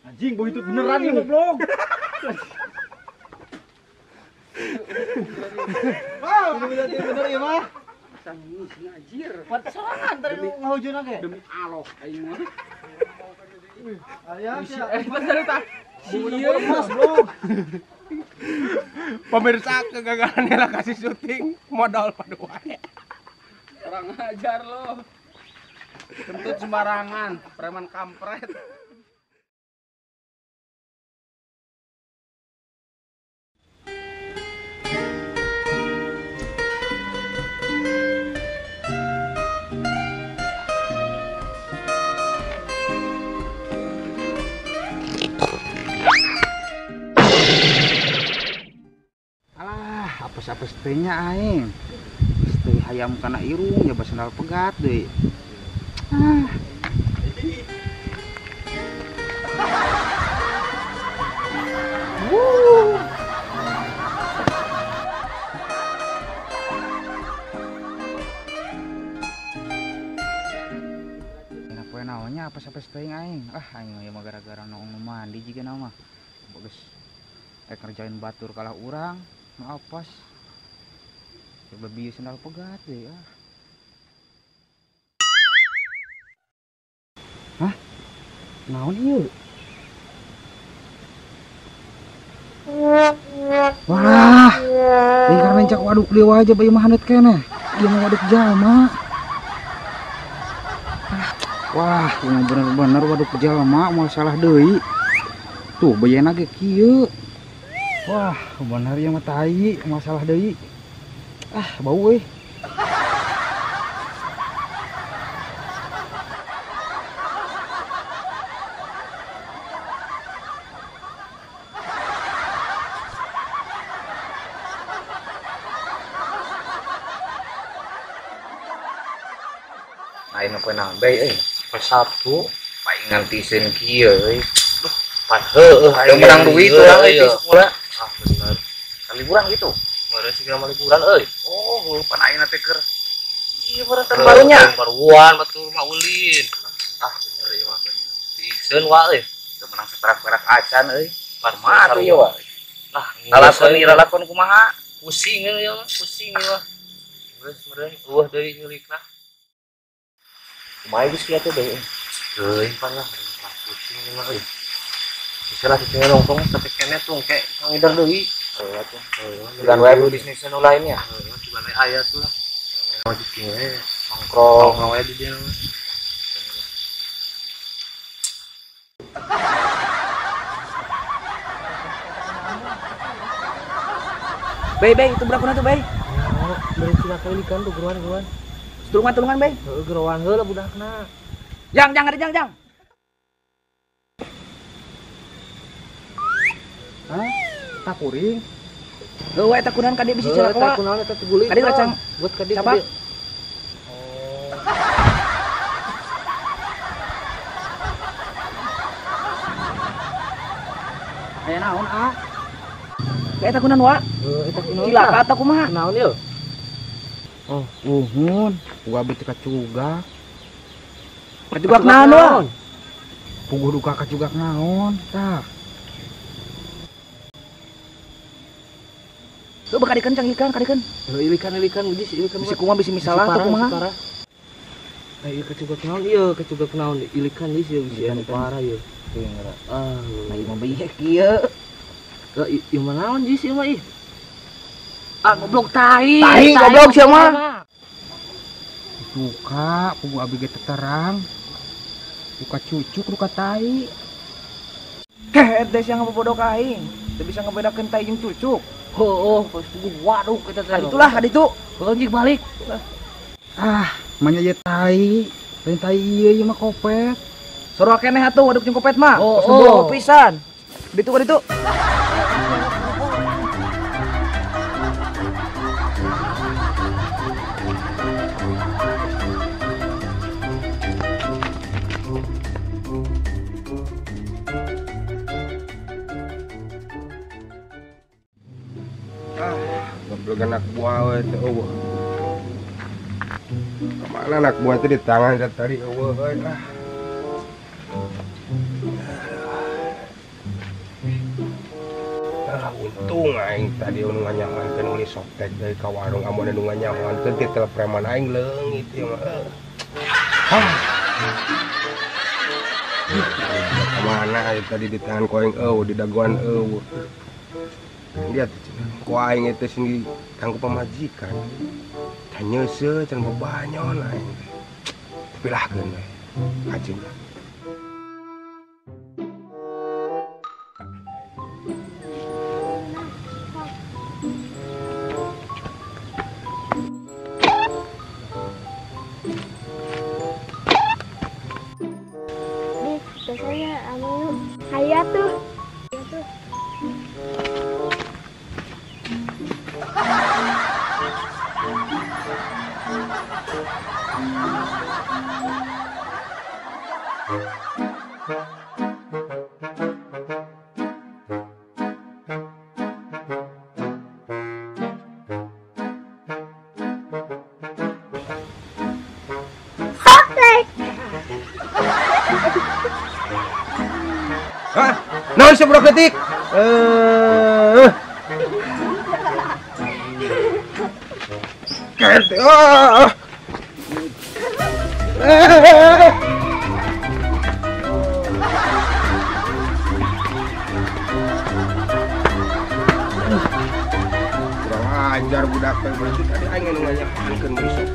Anjing, boy itu beneran ini goblok. Wah, bener ya mah. Tangis ngajir. Pacaran tadi lu ngahujuna ge. Demi Allah aing mah. Aya sia. Bener tah. Mas, bro. Pemirsa kegagalan lah kasih syuting modal pada wae. Kurang ajar lo. Kentut sembarangan, preman kampret. Alah, apes-apes tehnya aing. Teh hayam kana irung ya sandal pegat deui. Ah. Enak poe naonnya apes-apes teh aing. Ah, aing ya mah gara-gara nongong mandi jiga nama. Bagus. Kerjain batur kalah urang, nu apes. Coba bieu sandal pegat deh ya. Hah? Naon ieu? Wah, ini karena cak waduk lieu aja bayi mah hanet keneh. Ieu mah waduk jalma. Wah, ieu mah bener-bener waduk jalma, moal salah deui. Tuh, bayana ge kieu. Wah, bener ieu mah tai, moal salah deui. Ah, bau euy. Aing mah poe naon bae pas Sabtu paling ngantiseun kieu euy. Duh, pan heueuh aya menang duit urang euy di sekolah. Ah, bener. Kan liburan gitu. Meureun siga mah liburan euy. Oh, pan ayeuna teh keur ieu tahun barunya. Tahun baruan batur mah ulin. Ah, bener ieu mah bener. Diiseun wae euy. Teu menang seperak-perak acan euy. Kumaha atuh ieu wah. Lah, lalakon kumaha? Pusing ieu mah, pusing ieu mah. Geus meureun eueuh deui nyulikna. Kumaha geus kieu teh deui. Teuing pan lah, pusing ieu mah euy. Bisa lah cicing nongkrong tapi kene tuh kayak ngidar deui. Heuh atuh. Dengan wae bisnis nu lainnya. Heeh, cuman aya tuh lah. Oh, cicing we nongkrong wae di dieu. Bay, itu berapa tuh, Bay? Oh, dari cina ikan tuh geruan. Tulungan, Bay. Heeh, geruan heula budakna. Jang. Hah? Takuring. Heuh, eta kunaon ka dieu bisi celaka wa? Kunaon eta teh guling. Ka dieu racang buat ka dieu. cabak. Aya naon, ah? Eta kunaon wa? Eta kunaon? Cilaka atau kumaha? Kunaon ieu? Oh, uhun. Gua abis kacugak. Kacugak naon? Puguh duka kacugak naon? Tah. Tuh bakal dikencang ikan, kadikeun. Ilikan geus ilikan. Bisi kumaha bisi misalah atau kumaha? Ieu kacugak naon? Ilikan geus ieu bisi anu parah ieu. Teuing ngara. Ah, Nah, ieu mah bae kieu. lah ieu mah naon geus ieu mah ih. Ah, goblok tai. Tai goblok sia mah. Duka, puguh abi ge terang. Duka cucuk, duka tai. Kehet deh yang ngebodoh ka aing. Teu bisa ngebedakeun tai jeung cucuk. Oh, pas puguh waduh kita teh. Itulah haditu. Anjing balik. Ah, manya ye tai. Lain tai ieu mah kopet. Soro keneh atuh waduk jeung kopet mah. Oh. Pisan. Ditu ka ditu. Goblok anak buah we teh eueuh. Kemana anak buah teh di tangan tadi eueuh euy. untung aing tadi nu nganyamankeun meuli softtek deui ka warung amun nu nganyamankeun ti tel preman aing leungit ieu mah. Kemana aing tadi di tangan ku aing di daguan lihat ku aing teh sini kanggo pamajikan tanya se can bebanyon aing pilahkeun we kacing. Saya anu hayat tuh. Hah? Naon seberapa detik? Kerte. Kurang ajar budak teh berarti tadi aing nu nganyapankeun besok.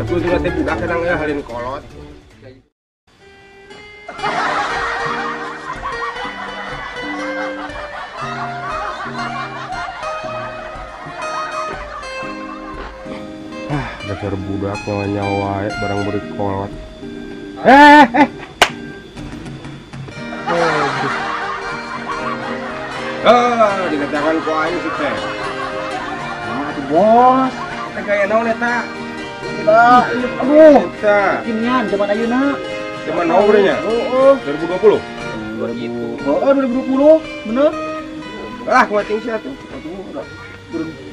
Tapi udah teh budak kadang halin kolot. Dasar budak nyawa barang beri kolot. Dikatakan ku aing si teh. Bos, Teh gaya naon eta? aduh, Eta. kimnya zaman ayeuna. Zaman naon nya? 2020. 2020, bener. Ah, kuating sia tuh.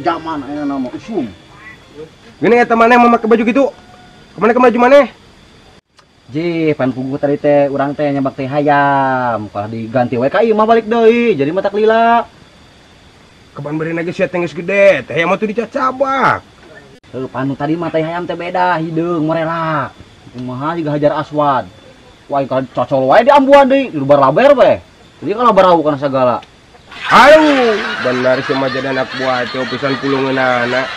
Zaman ayeuna nama usum. Gini eta maneh memakai baju gitu. Kemana ke baju maneh? Ji, pan pugu tadi teh urang teh nyabak teh hayam. Kalau diganti we ka ieu mah balik deui, jadi mata lila. Keban beri lagi sia teh geus gede, teh mah tuh dicacabak. Heuh, panu tadi mah teh hayam teh beda, hideung morelak. Kumaha juga hajar aswad. Wah, kalau cocol wae di ambuan deui, di lubar laber we. Jadi kalau barau kana sagala. Aduh, benar si mah jadi anak buah teh pisan pulungeunana.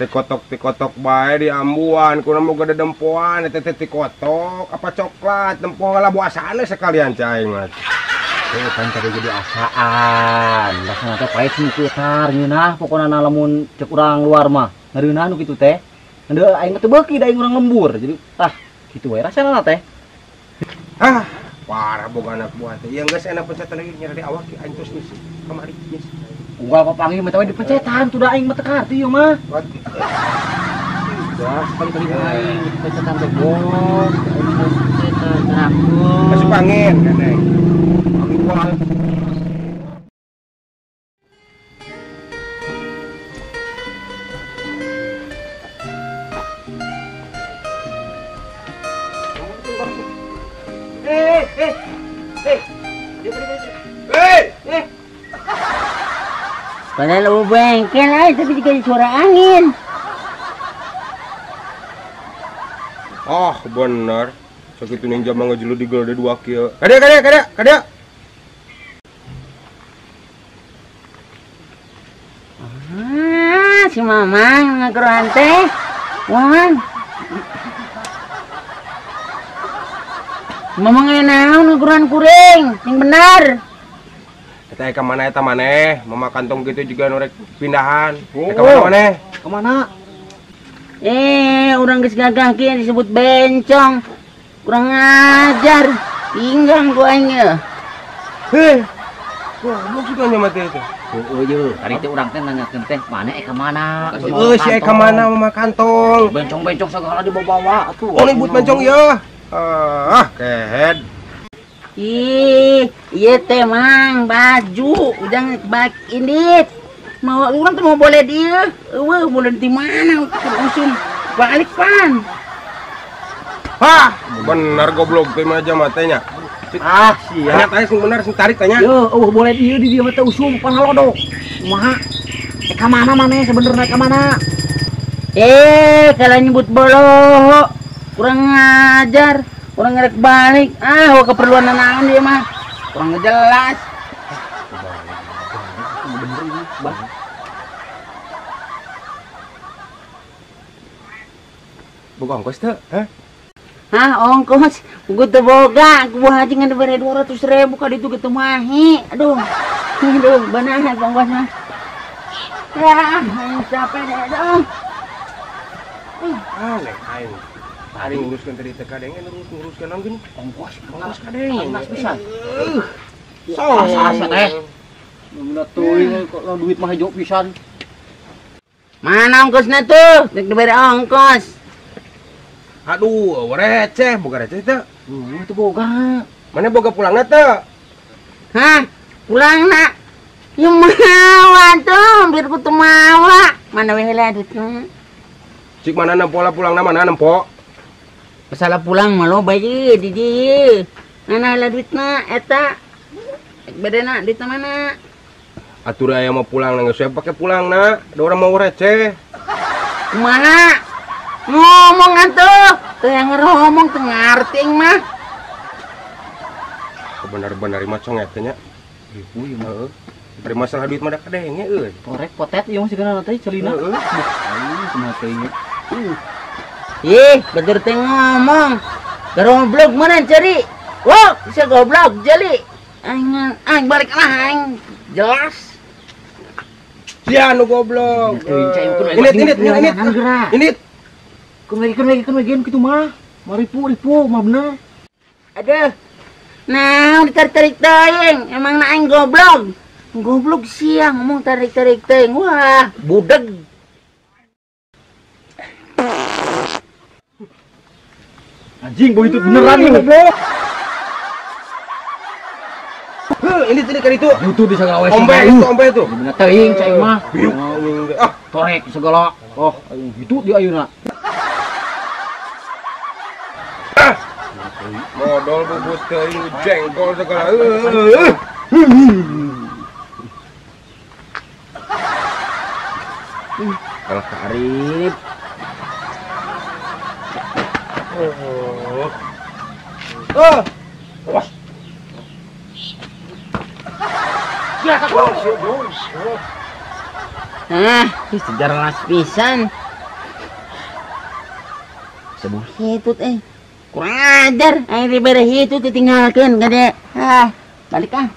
Tikotok bae di ambuan, kurang mau gede dempoan, teh tikotok, apa coklat, dempo lah buasana sekalian cai mah. Kan tadi jadi asaan, rasana teh pahit singkitar ngeunah pokona lamun cek urang luar mah. Ngareunah nu kitu teh. Henteu aing teh beuki da aing urang lembur. Jadi kitu we rasana teh. Parah boga anak buah teh. Ya geus enak pencet lagi nyari di awak aing terus ngisi. Kamari ngisi. Unggal papangi mah teh dipencetan, tuh da aing mah teu karti ieu mah. Dah sekali-kali aing dipencetan teh bos. Aing mah pencetan terakhir. Masuk angin katanya. Angin buah. Padahal lu bengkel aja tapi dikasih suara angin. Oh bener. Sakitu ninja mah ngejelu di gede dua kieu. Kada. Si Mamang ngageruhan teh. Wan. Mamang aya naon ngageruhan kuring, yang benar. Eta ka mana eta maneh? Mama kantong gitu juga norek pindahan. Oh. Ka mana maneh? Kemana? Urang geus gagah kieu disebut bencong. Kurang ngajar. Pinggang ku aing ye. Goblok juga nya mah teh eta. Heueuh yeuh, tadi teh urang teh nanyakeun teh mana ka mana? Si ka mana mama kantong? Bencong-bencong segala dibawa atuh. Oh ribut bencong ya. Kehed. Iya teh mang baju udah bak ini mau orang tuh mau boleh dia boleh di mana usum balik pan Bener goblok teh aja matanya. siap. Tanya tanya sing bener sing tarik tanya. Yo, boleh di dia mah teh usum pangalodok. Kumaha? Ka mana maneh sebenarnya ka mana? Kalau nyebut bolo kurang ngajar, kurang ngerek balik. Keperluan naon dia mah. Kurang jelas. Bener ini, Bah. Boga ongkos teh, heh? Ongkos, gue tuh boga, gue haji nggak ada 200.000 kali itu gitu mahi, aduh, benar ongkosnya, capek deh, aduh. Aneh, aing. Tadi nguruskan tadi teh kadeng, nguruskan naon gini? Ongkos kadeng. Ongkos bisa. Asa teh. Udah tuh kalau duit mah hijau pisan. Mana ongkosnya tuh? Dek diberi ongkos. Aduh, receh, boga receh teh. Itu boga. Mana boga pulangna teh? Hah? Pulang nak? Ya mawa tuh, biar ku tuh mawa. Mana weh lah duitnya? Cik mana nempo lah pulangna mana nempo? Masalah pulang malu bayi di dia. Mana lah duitnya? Eta. Bedena duitnya mana? Atur aya mau pulang nang saya pakai pulang na. Ada orang mau receh. Kumaha? Ngomong atuh. Tuh yang ngomong teu ngarting mah. Benar-benar mah cong eta nya. Ibu ieu mah. Bari masalah duit mah da kadenge euy. Korek potet ieu masih kana teh celina. Kumaha teh ieu. Bener teh ngomong. Goblok mana cari? Wah, bisa goblok jeli. Aing balik lah aing. Jelas. Sia nu goblok. Ini. Kun lagi kitu mah. Maripu mah bener. Aduh. Nah, ditarik-tarik teuing. Emang na aing goblok. Goblok sia ngomong tarik-tarik teuing. Wah, budeg. Anjing boy itu beneran nih goblok. Ini kan itu. Itu di segala wes. Ombe itu. Bener teuing cai mah. Torek segala. Oh, itu di ayeuna. Modal bubut teuing jengkol segala. Kalah ka Arif. Sejarah las pisan. Sebuah hitut kurang ajar. Aing dibere hitut ditinggalkeun gede. Balik ah.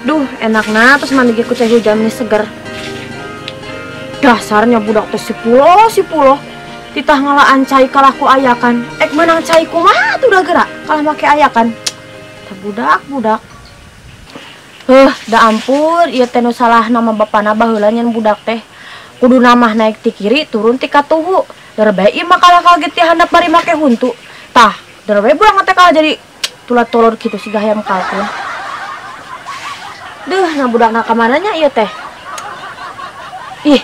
Duh, enakna terus mandi ku teh hujan seger. Dasarnya budak teh si pulo. Titah ngalaan cai kalah ku ayakan. Menang cai ku mah tuh udah gerak kalah make ayakan. Tah budak. Da ampun, ieu teh nu salah nama bapana baheula nyen budak teh. Kudu namah naik ti kiri turun ti katuhu. Darbe ieu mah kalah kaget ti handap bari make huntu. Tah, darbe budak teh kalah jadi tulat tolor kitu si gahayam kalkun. Duh, nah budak nak kamananya iya teh. Ih,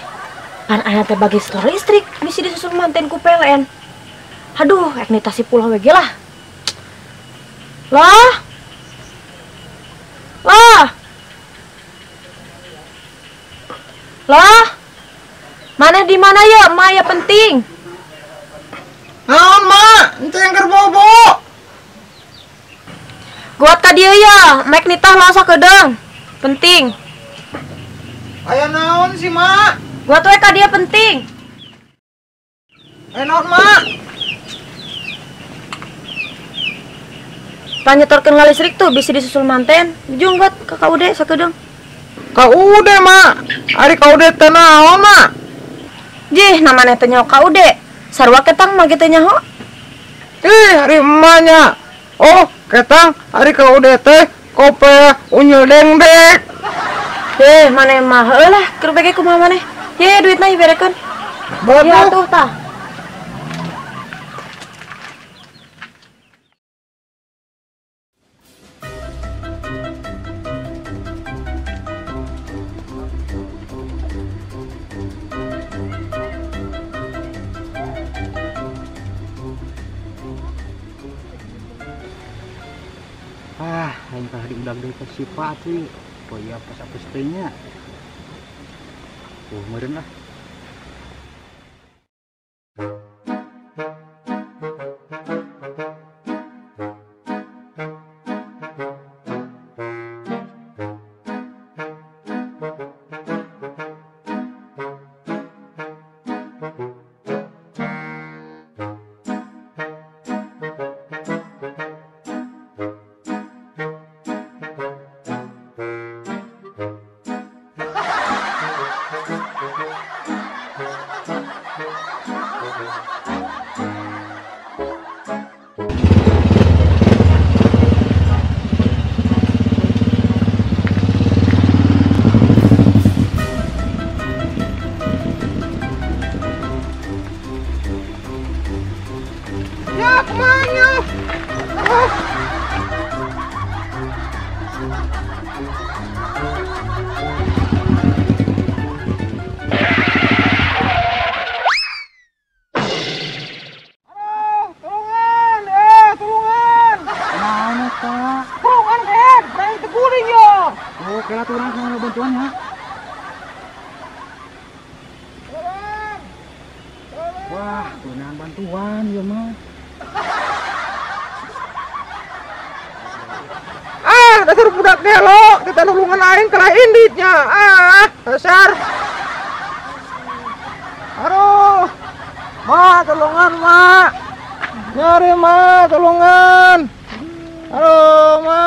pan aya teh bagi stor listrik bisi disusun manten ku PLN. Aduh, eknitasi pulau we lah. Lah. Mana di mana ya? Maya penting. Naon, Mak? Itu yang kerbobo. Guat ka dieu ya, mek nitah lasa kedeung. Penting. Aya naon sih, Mak? Gua tuh ka dia penting. Naon, Mak? Panyetorkeun listrik tuh bisa disusul manten. Junggot ke KUD sakedeung. KUD, Mak. Ari KUD teh naon, Mak? Jih, namanya teh nyaho KUD. Sarua ketang mah kitu nyaho. Ari emanya. Oh, ketang ari KUD teh kope unyel dengdek. Mana mah lah keur bege kumaha maneh. Ye duitna iberekeun. Ya tuh tah. Aing tah diundang deui ka si Patri. Poe apes-apes teh nya. Meureun lah. Wah, keunaan bantuan ya mah. Dasar budak gelok, kita nulungan aing kalah inditnya. Dasar. Aduh. Ma, tolongan, Ma. Nyari, Ma, tolongan. Aduh, Ma.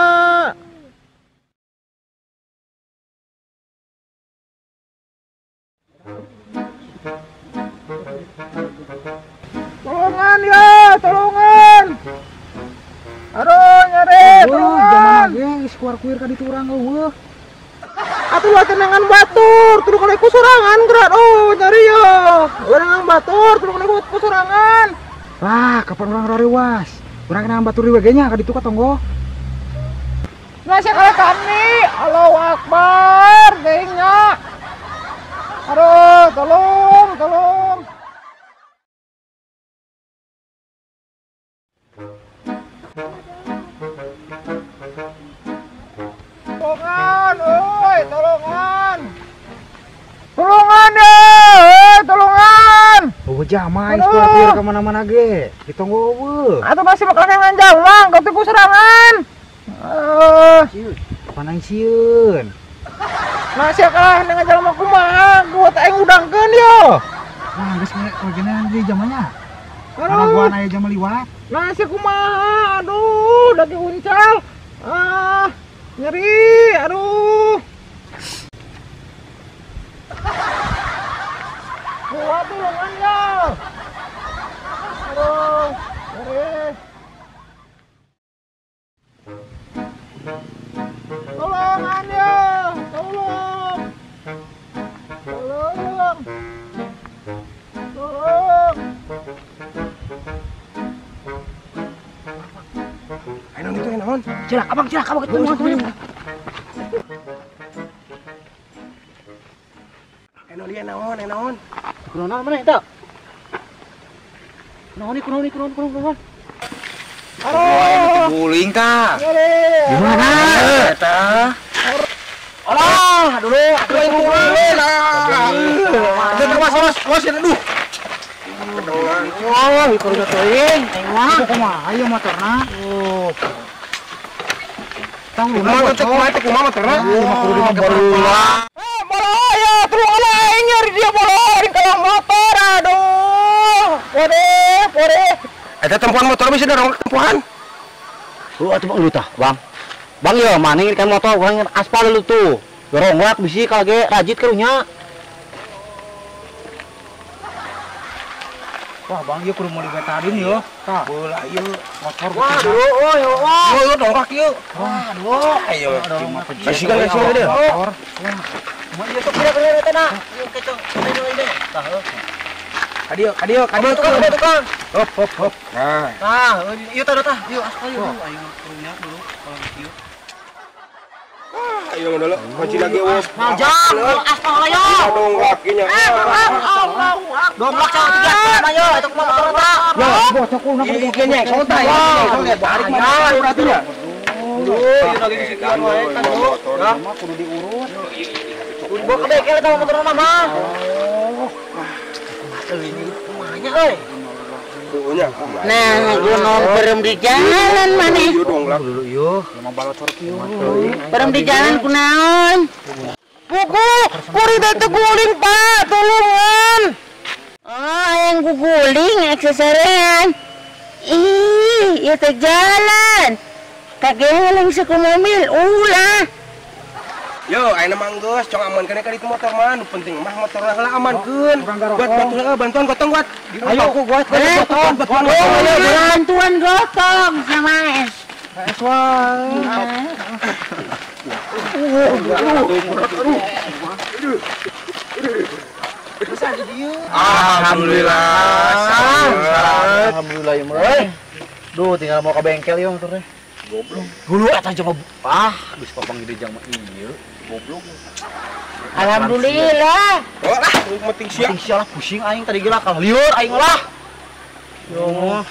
Tolongan ya, tolongan. Aduh, nyari, tolongan. Geus kuar-kuir ka ditu urang eueuh. Atuh lah tenangan batur, tuluh kali kusurangan gerak. Oh, nyari ya. Tenangan batur, tuluh kali kusurangan. Wah, kapan urang rariwas? Urang kena batur di wege nya ka ditu ka tonggo. Nasi kali kami, Allahu Akbar, gengnya. Aduh, tolong, tolong. Tolongan, oi, tolongan. Tolongan deh, tolongan. Oh, jamai kuar-kuir ka mana-mana ge. Di tonggo eueuh. Atuh masih bakal nyangan jawang, kau tuh serangan. Panang sieun. Masih kalah dengan jalan mau kumaha, gua tak aing udangkeun yo. Wah, geus kagenan di jamanya. Karena gua aya jam liwat. Masih kumaha, aduh, udah diuncal. Nyeri, aduh. Gua tolongan ya. Aduh, nyeri. Tolongan ya, tolong. Tolong. Tolong. Ayo itu naon? Cilak abang ketemu teman. Eno dia naon? Kunaon mana eta? Kunaon. Aduh, Guling ta. gimana? Eta. Alah, dulu aku yang ngumpulin lah. Awas, aduh. Oh, ikut teuing. Tengah. Kumaha aya motorna? Tang lumayan kumaha motorna? Bolo ya, tulungan aing nyari dia bolo di kalau motor. Aduh. Pore. Eta tempuan motor bisa dorong tempuan. Atuh Bang lu tah, Bang. Bang ya maning kan motor urang aspal lu tuh. Doronglat bisi kage rajit karunya. Wah, Bang, ieu kudu meuli betadin yeuh. Tah. Bola ieu Motor wah gitu. aduh yo dongkrak ieu Aduh, ayo cuma Basikan geus deh motor. Mau ieu sok kira kira teh na. Ieu kecong ayo ini. Tah heuh. Adio Tukang. hop nah Tah, ieu tah tah. Ieu aspal ieu. Ayo turunnya dulu kalau ieu. ayo dulu kunci lagi wes Majang, aspal lah yo. dongkrak kinya Domlak cang 3 ayo eta kumaha motor eta. ya bocok kuna kudu kenyek sonta ya balik mana udah tuh ya Ieu lagi disikian wae kan yo. Ya, Mah kudu diurut. kudu bawa ke bengkel eta motor mah. Ini kumanya euy. tuh nya Nah, gunung berem di jalan mana? yo dongkrak Dulu yuk. Emang balocor kieu. Berem di jalan kunaon? Pugu, kuri teh guling Pak, tolongan. Oh, yang guguling aksesorean. Ih, ieu teh jalan. Kageleng saku mobil, ulah. yo ayeuna mah geus cong aman kana ka ditu motor mah nu penting mah motor heula amankeun buat bantuan gotong buat Ayo aku gua Bantuan gotong sama es. alhamdulillah Alhamdulillah ya mulai. Duh, tinggal mau ke bengkel ya motornya. Goblok. Dulu eta jeung geus papang gede jeung mah ieu. Goblok. Alhamdulillah. oh lah penting sia Ting sialah pusing aing tadi geura kalau liur aing lah. Yo mah.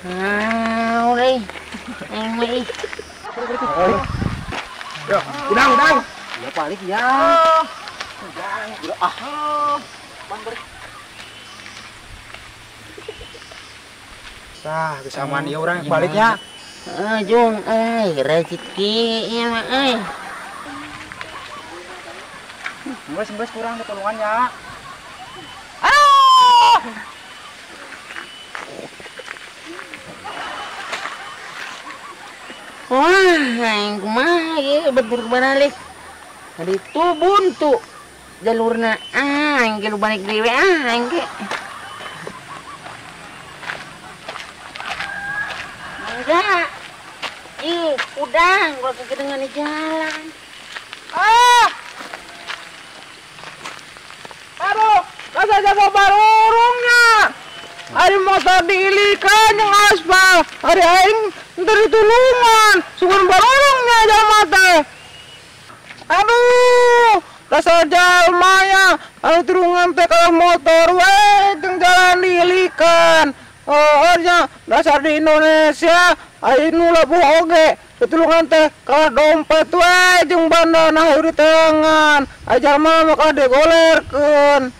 Ah, udah. Ini. yo udang Ya balik ya. Tah, geus aman ieu urang baliknya. Jung, rezeki ya mah Geus kurang ketulungannya. Wah, aing kumaha ieu betur balik. Tadi tu buntu jalurna aing ge balik dewe aing ge. Enggak. Ih, udang gua kegedengan di jalan. Aduh, kasa jago barurungnya. Ari motor diilikan yang aspal. Ari aing dari tulungan. Sugan barurungnya jalma teh. Aduh, dasar jalmanya. Ari tulungan teh kalah motor we jeung jalan diilikan. Oh, dasar di Indonesia aing nu labuh oge. Ketulungan teh kalah dompet we jeung bandana di tangan. Aja mah maka digolerkeun.